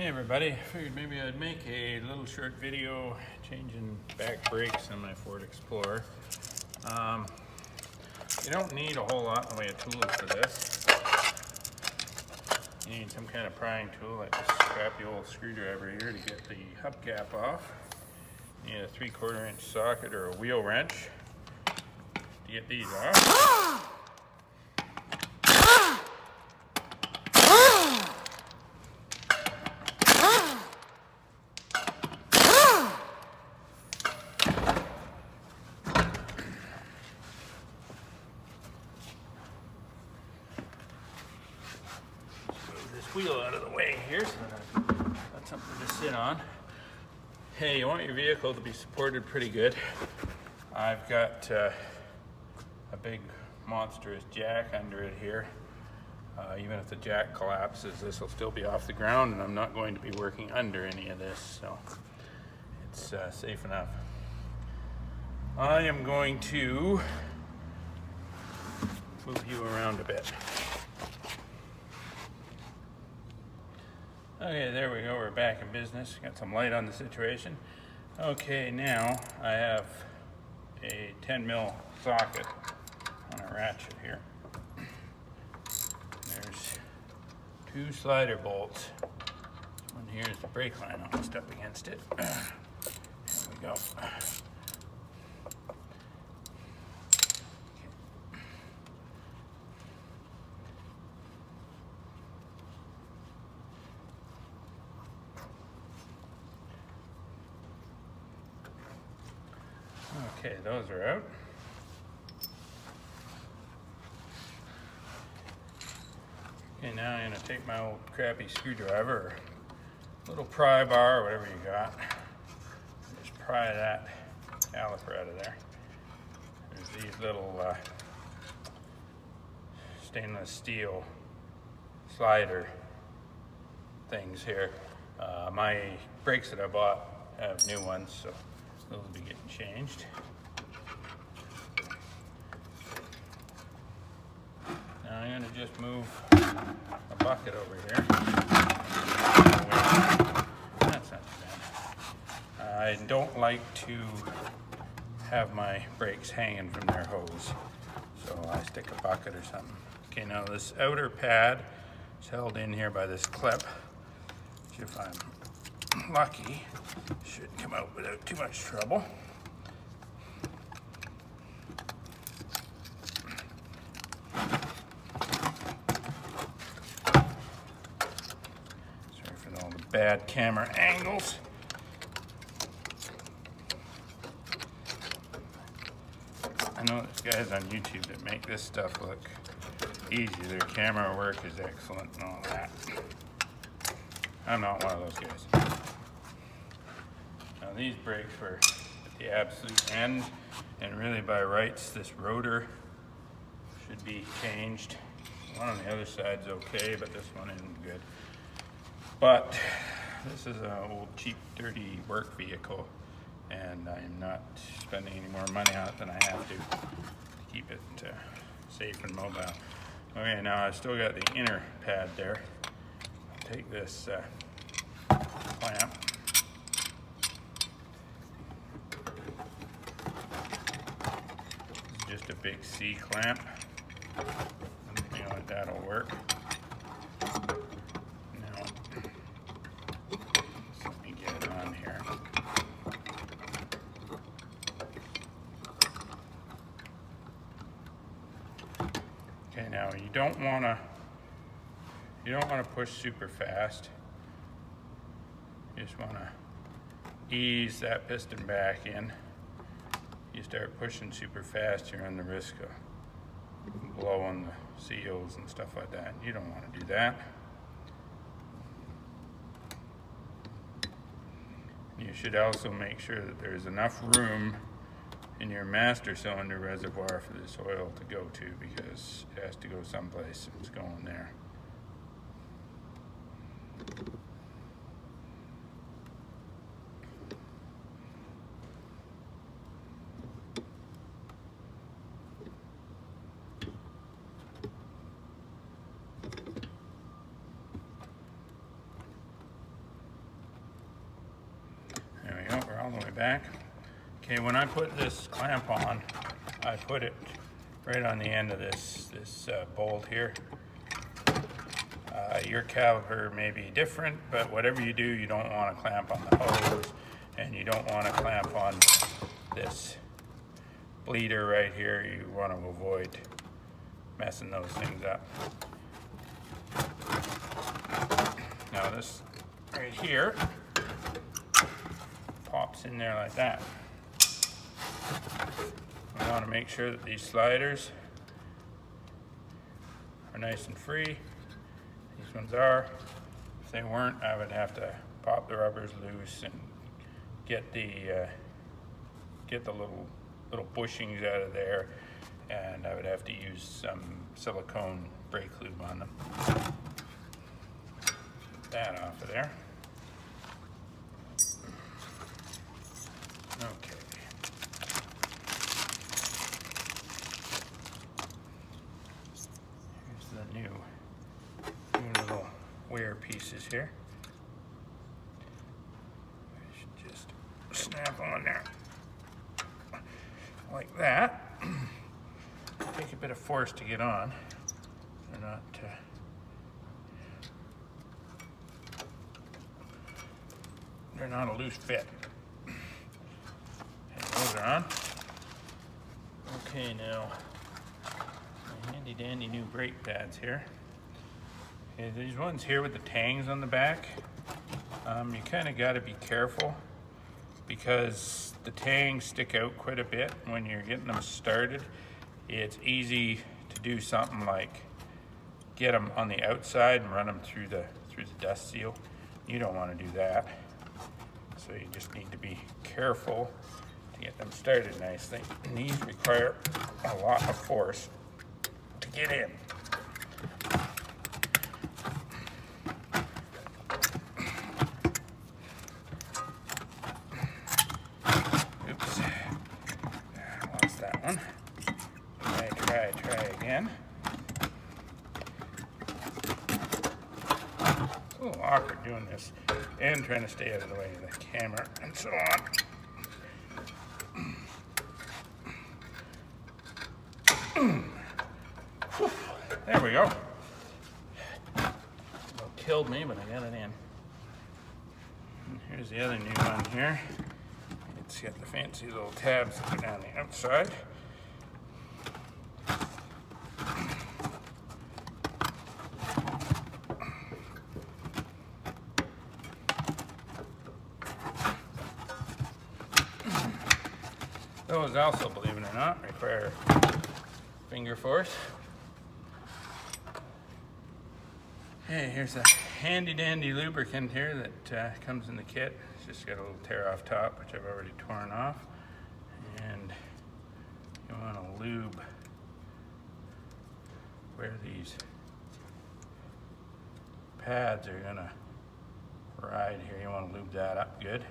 Hey everybody, I figured maybe I'd make a little short video changing back brakes on my Ford Explorer. You don't need a whole lot in the way of tools for this. You need some kind of prying tool like this scrappy old screwdriver here to get the hubcap off. You need a 3/4 inch socket or a wheel wrench to get these off. Wheel out of the way here so that I've got something to sit on. Hey, you want your vehicle to be supported pretty good. I've got a big monstrous jack under it here. Even if the jack collapses, this will still be off the ground, and I'm not going to be working under any of this, so it's safe enough. I am going to move you around a bit. Okay, there we go, we're back in business. Got some light on the situation. Okay, now I have a 10mm socket on a ratchet here. There's 2 slider bolts. One here is the brake line almost up against it. There we go. Okay, those are out. Okay, now I'm going to take my old crappy screwdriver, or little pry bar, or whatever you got. Just pry that caliper out of there. There's these little stainless steel slider things here. My brakes that I bought have new ones, so those will be getting changed. Now I'm going to just move a bucket over here. That's not too bad. I don't like to have my brakes hanging from their hose, so I stick a bucket or something. Okay, now this outer pad is held in here by this clip, which if I'm lucky, should come out without too much trouble. Sorry for all the bad camera angles. I know there's guys on YouTube that make this stuff look easy. Their camera work is excellent and all that. I'm not one of those guys. Now these brakes were at the absolute end, and really by rights this rotor should be changed. One on the other side's okay, but this one isn't good. But this is an old cheap dirty work vehicle, and I'm not spending any more money on it than I have to keep it safe and mobile. Okay, now I've still got the inner pad there. Take this clamp. This is just a big C clamp. You know what, that'll work. Now, let me get it on here. Okay, now you don't want to push super fast. You just want to ease that piston back in. You start pushing super fast, you're on the risk of blowing the seals and stuff like that. You don't want to do that. You should also make sure that there's enough room in your master cylinder reservoir for this oil to go to, because it has to go someplace. It's going there. back. Okay, when I put this clamp on, I put it right on the end of this bolt here. Your caliper may be different, but whatever you do, you don't want to clamp on the hose, and you don't want to clamp on this bleeder right here. You want to avoid messing those things up. Now this right here pops in there like that. We want to make sure that these sliders are nice and free. These ones are. If they weren't, I would have to pop the rubbers loose and get the little bushings out of there, and I would have to use some silicone brake lube on them. Get that off of there. Okay. Here's the new little wear pieces here. I should just snap on there like that. Take a bit of force to get on. They're not a loose fit. And those are on. Okay, now my handy dandy new brake pads here. Okay, these ones here with the tangs on the back, you kind of got to be careful because the tangs stick out quite a bit when you're getting them started. It's easy to do something like get them on the outside and run them through the dust seal. You don't want to do that. So you just need to be careful to get them started nicely. And these require a lot of force to get in. Oops, I lost that one. Try again. It's a little awkward doing this and trying to stay out of the way of the camera and so on. There we go. It killed me, but I got it in. And here's the other new one here. It's got the fancy little tabs that go down the outside. Those also, believe it or not, require finger force. Hey, here's a handy dandy lubricant here that comes in the kit. It's just got a little tear off top, which I've already torn off. And you want to lube where these pads are gonna ride here. You want to lube that up good.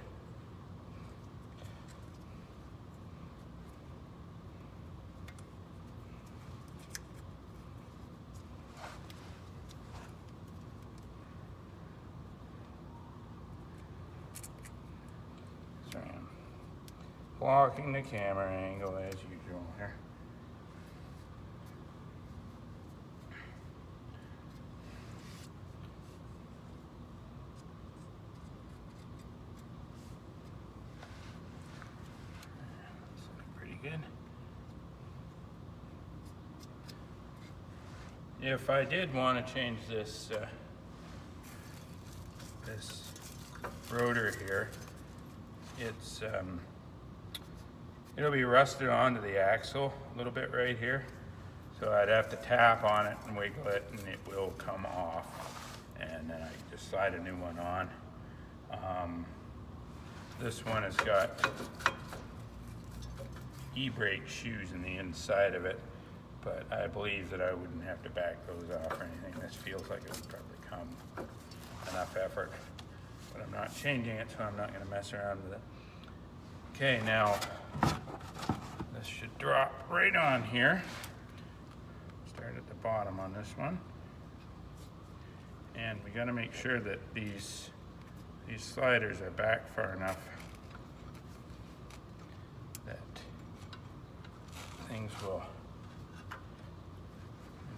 Blocking the camera angle as usual here. That's looking pretty good. If I did want to change this this rotor here, it's it'll be rusted onto the axle a little bit right here. So I'd have to tap on it and wiggle it and it will come off. And then I can just slide a new one on. This one has got e-brake shoes in the inside of it, but I believe that I wouldn't have to back those off or anything. This feels like it would probably come enough effort. But I'm not changing it, so I'm not gonna mess around with it. Okay, now this should drop right on here. Start at the bottom on this one. And we gotta make sure that these sliders are back far enough things will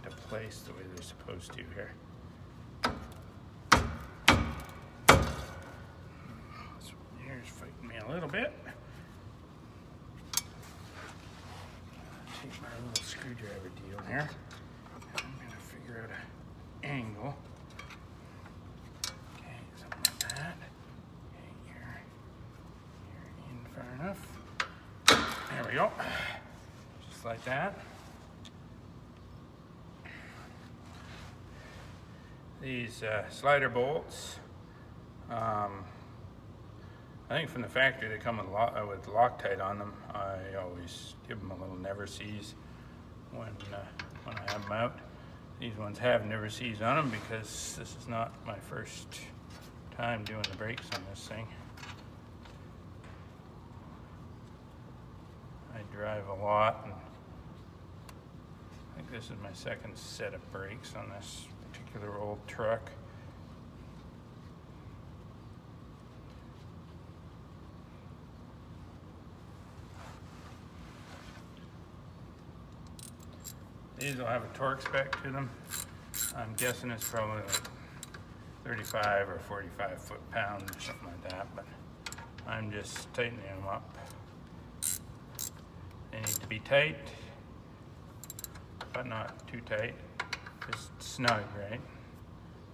into place the way they're supposed to here. This one here's fighting me a little bit. Take my little screwdriver deal here. I'm gonna figure out an angle. Okay, something like that. Okay, you're in far enough. There we go. Just like that. These slider bolts, I think from the factory they come with loctite on them. I always give them a little never seize when I have them out. These ones have never seize on them because this is not my first time doing the brakes on this thing. I drive a lot, and I think this is my second set of brakes on this particular old truck. These will have a torque spec to them. I'm guessing it's probably like 35 or 45 foot-pounds or something like that, but I'm just tightening them up. They need to be tight, but not too tight. Just snug, right?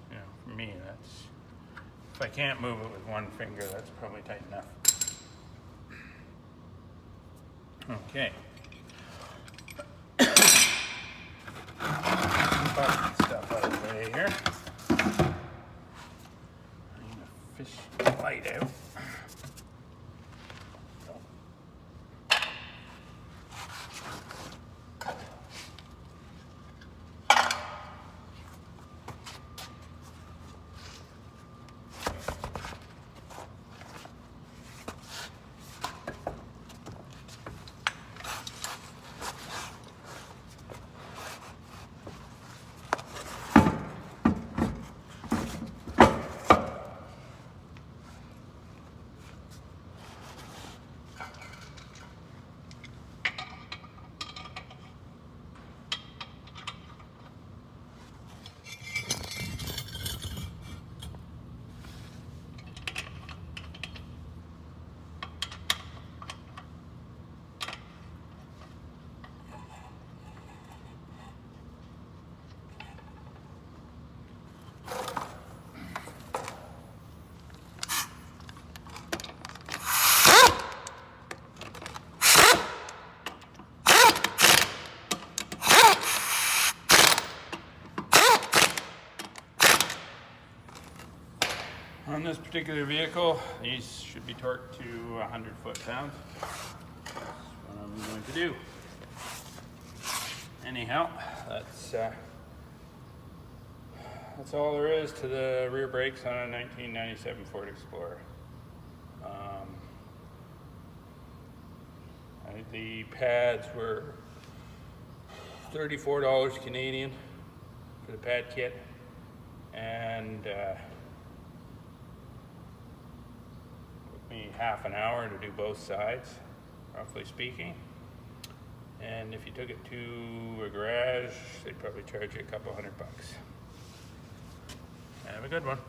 You know, for me, that's, if I can't move it with one finger, that's probably tight enough. Okay. Put stuff out of the way here. I'm gonna fish the light out. On this particular vehicle, these should be torqued to 100 foot-pounds. That's what I'm going to do. Anyhow, that's all there is to the rear brakes on a 1997 Ford Explorer. I think the pads were $34 Canadian for the pad kit, and me half an hour to do both sides, roughly speaking. And if you took it to a garage, they'd probably charge you a couple $100. Have a good one.